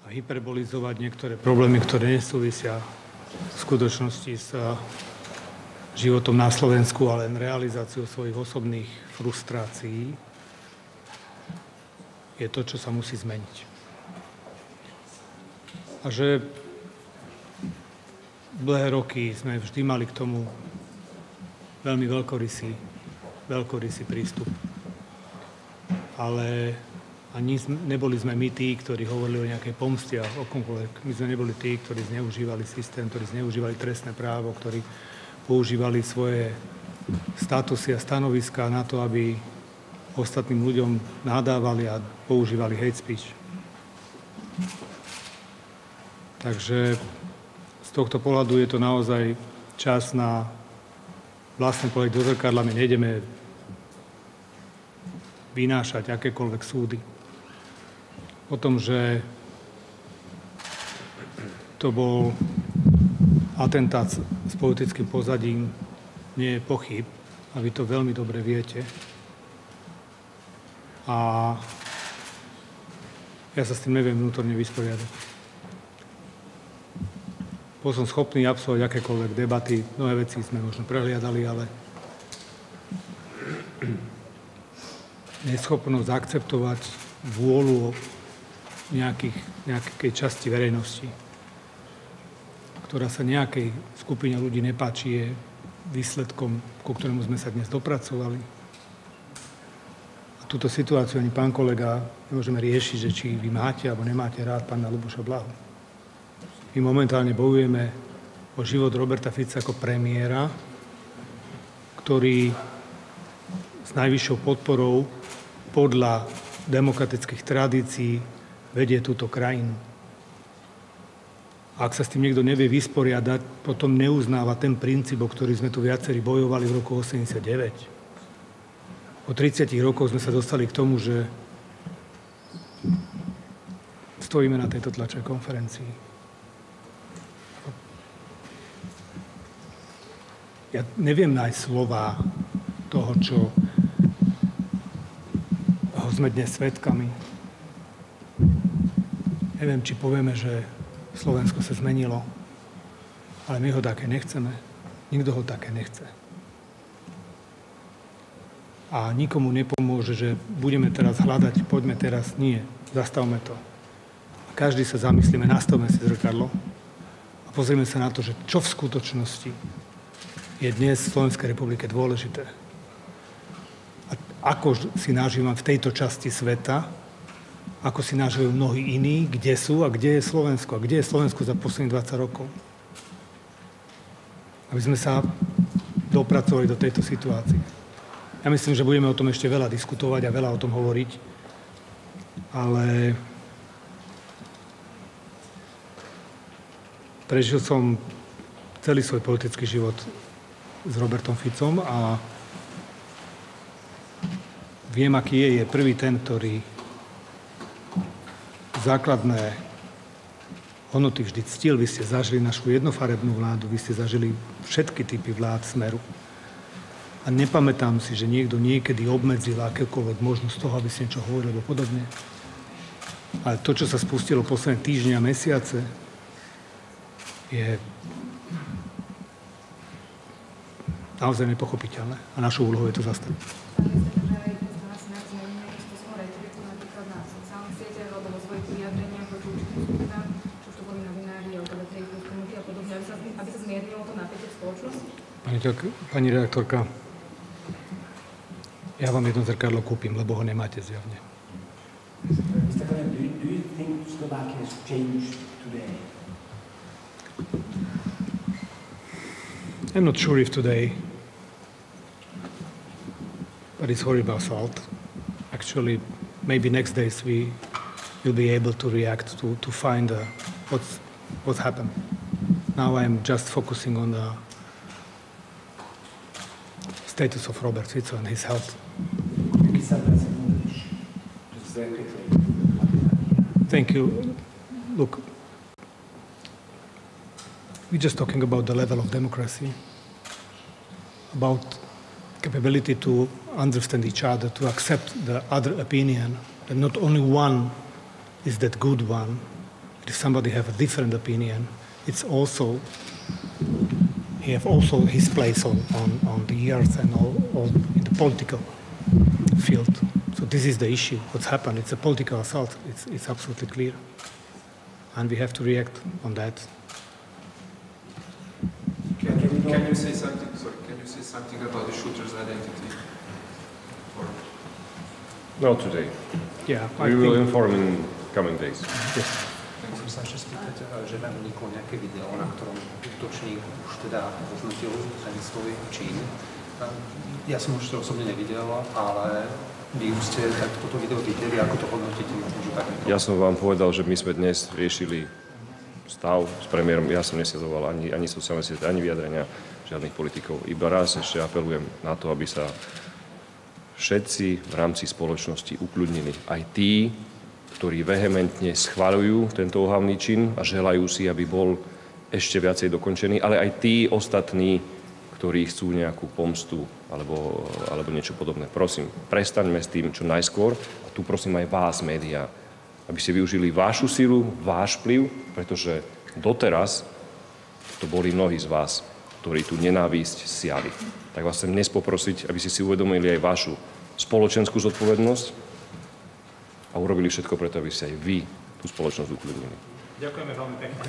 a hyperbolizovať niektoré problémy, ktoré nesúvisia v skutočnosti s životom na Slovensku, ale len realizáciou svojich osobných frustrácií, je to, čo sa musí zmeniť. A že dlhé roky sme vždy mali k tomu veľmi veľkorysý prístup. Ale ani neboli sme my tí, ktorí hovorili o nejakej pomste a o komkoľvek. My sme neboli tí, ktorí zneužívali systém, ktorí zneužívali trestné právo, ktorí používali svoje statusy a stanoviská na to, aby ostatným ľuďom nadávali a používali hate speech. Takže z tohto pohľadu je to naozaj čas na vlastne povedať do zrkadla. My nejdeme vynášať akékoľvek súdy o tom, že to bol atentát s politickým pozadím, nie je pochyb a vy to veľmi dobre viete. A ja sa s tým neviem vnútorne vysporiadať. Bol som schopný absolvovať akékoľvek debaty, mnohé veci sme možno prehliadali, ale neschopnosť akceptovať vôľu nejakej časti verejnosti, ktorá sa nejakej skupine ľudí nepáči, je výsledkom, ku ktorému sme sa dnes dopracovali. A túto situáciu ani pán kolega nemôžeme riešiť, že či vy máte alebo nemáte rád pána Ľuboša Blahu. My momentálne bojujeme o život Roberta Fica ako premiéra, ktorý s najvyššou podporou podľa demokratických tradícií vedie túto krajinu. Ak sa s tým niekto nevie vysporiadať, potom neuznáva ten princíp, o ktorý sme tu viacerí bojovali v roku 89. Po 30 rokoch sme sa dostali k tomu, že stojíme na tejto tlačovej konferencii. Ja neviem nájsť slova toho, čo sme dnes svedkami. Neviem, či povieme, že Slovensko sa zmenilo, ale my ho také nechceme. Nikto ho také nechce. A nikomu nepomôže, že budeme teraz hľadať, poďme teraz, nie, zastavme to. A každý sa zamyslíme, nastavme si zrkadlo a pozrieme sa na to, že čo v skutočnosti je dnes v Slovenskej republike dôležité. A ako si nažívam v tejto časti sveta, ako si nažívajú mnohí iní, kde sú a kde je Slovensko. A kde je Slovensko za posledných 20 rokov. Aby sme sa dopracovali do tejto situácie. Ja myslím, že budeme o tom ešte veľa diskutovať a veľa o tom hovoriť, ale prežil som celý svoj politický život s Robertom Ficom a viem, aký je prvý ten, ktorý základné hodnoty vždy ctil. Vy ste zažili našu jednofarebnú vládu, vy ste zažili všetky typy vlád Smeru. A nepamätám si, že niekto niekedy obmedzil akékoľvek možnosť toho, aby ste niečo hovorili alebo podobne. Ale to, čo sa spustilo posledné týždne a mesiace, je naozaj nepochopiteľné. A našou úlohou je to zastaviť. Pani redaktorka, ja vám jedno zrkadlo kúpim, lebo ho nemáte zjavne. Mr. Kolen, do you think Slovakia has changed today? I'm not sure if today, but it's horrible assault. Actually, maybe next days we will be able to react to find what's happened. Now I'm just focusing on the status of Robert Fico and his health. Thank you. Look, we're just talking about the level of democracy, about capability to understand each other, to accept the other opinion, and not only one is that good one, If somebody have a different opinion, it's also he have also his place on the earth and all in the political field. So this is the issue. What's happened? It's a political assault. It's absolutely clear, and we have to react on that. Can you say something? Sorry, can you say something about the shooter's identity? Or Not today. Yeah, We will inform in coming days. Yes. Chcem sa ešte spýtať, že vám uniklo nejaké video, na ktorom útočník už teda označil ten svoj čin. Ja som už to osobne nevidel, ale vy už ste tak toto video videli, ako to hodnotíte? Ja som vám povedal, že my sme dnes riešili stav s premiérom. Ja som nesledoval ani sociálne siete, ani vyjadrenia žiadnych politikov. Iba raz ešte apelujem na to, aby sa všetci v rámci spoločnosti ukľudnili. Aj tí, ktorí vehementne schvaľujú tento ohavný čin a želajú si, aby bol ešte viacej dokončený, ale aj tí ostatní, ktorí chcú nejakú pomstu alebo niečo podobné. Prosím, prestaňme s tým čo najskôr. A tu prosím aj vás, médiá, aby ste využili vašu silu, váš vplyv, pretože doteraz to boli mnohí z vás, ktorí tú nenávisť siali. Tak vás chcem dnes poprosiť, aby ste si uvedomili aj vašu spoločenskú zodpovednosť a urobili všetko preto, aby ste aj vy tú spoločnosť uklidnili. Ďakujeme veľmi pekne.